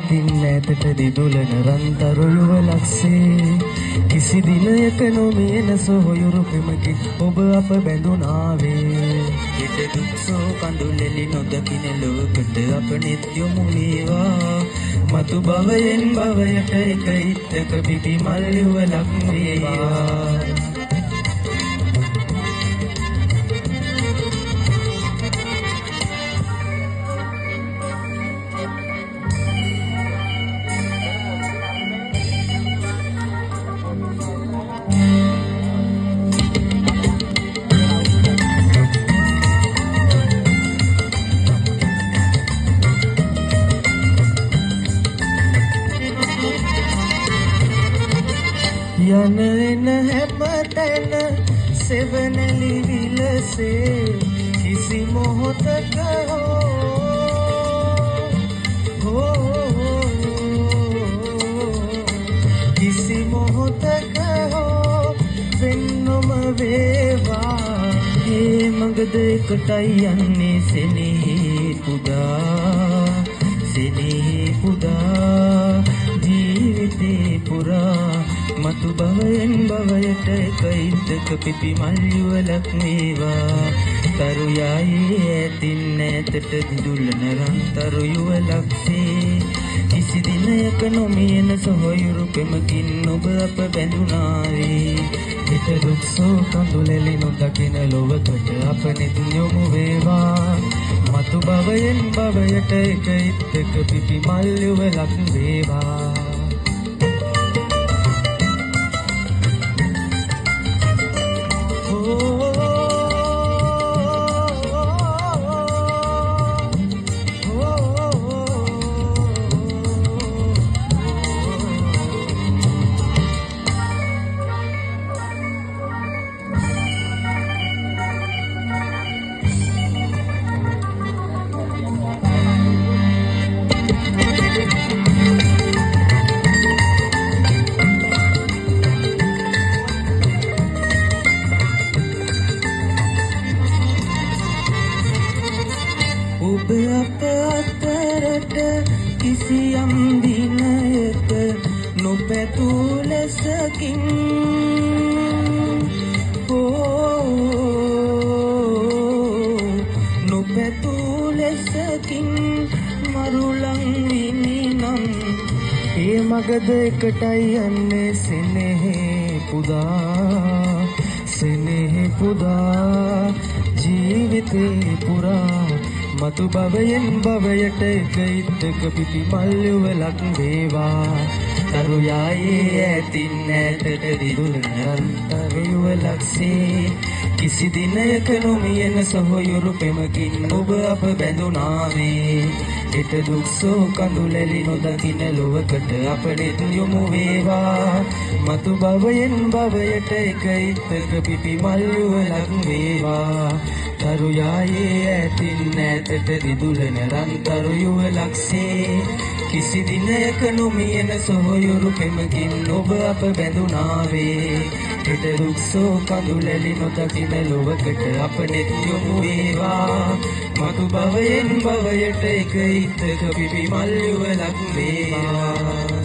ඇතින් ඈතට දිදුලන රන්තරුව ලක්සේ කිසි දිනයක නොමියෙන සොහොයුරු පෙමකින් ඔබ අප බැඳුනාවේ හිත දුක්සෝ කඳුලෙලි නොදකින ලෝකට අප නෙත් යොමු වේවා මතු භවයෙන් භවයට එක ඉත්තක පිපි මල් යුවලක් වේවා යන එන හැම තැන සෙවණලි විලසේ කිසි මොහොතක කිසි මොහොතක වෙන්නම වේවා ඒ මඟද එකටයි යන්නේ සෙනෙහි පුදා ජීවිතේ පුරා මතු භවයෙන් භවයට එක ඉත්තක පිපි මල් යුවලක් වේවා තරු යායේ ඇතින් ඈතට දිදුලන රන්තරු යුවලක්සේ කිසි දිනයක නොමියෙන සොහොයුරු පෙමකින් ඔබ අප බැඳුනාවේ හිත දුක්සෝ කඳුලෙලි නොදකින ලොවකට අප නෙත් යොමු වේවා මතු භවයෙන් භවයට එක ඉත්තක පිපි මල් යුවලක් වේවා ඔබ අප අතරට කිසියම් දිනයක නොපැතූ ලෙසකින් නොපැතූ ලෙසකින් මරුලන් විනිනම් ඒ මගද එකටයි යන්නේ සෙනෙහි පුදා ජීවිතේ පුරා මතු භවයෙන් භවයට එක ඉත්තක පිපි මල් යුවලක් වේවා තරු යායේ ඇතින් ඈතට දිදුලන රන්තරු යුවලක්සේ කිසි දිනයක නොමියෙන සොහොයුරු පෙමකින් ඔබ අප බැඳුනාවේ හිත දුක්සෝ කඳුලෙලි නොදකින ලොවකට අප නෙත් යොමු වේවා මතු භවයෙන් භවයට එක ඉත්තක පිපි මල් යුවලක් වේවා තරු යායේ ඇතින් ඈතට දිදුලන රන්තරු යුවලක්සේ කිසි දිනයක නොමියෙන සොහොයුරු පෙමකින් ඔබ අප බැඳුනාවේ හිත දුක්සෝ කඳුලෙලි නොදකින ලොවකට අප නෙත් යොමු වේවා මතු භවයෙන් භවයට එක ඉත්තක පිපි මල් යුවලක් වේවා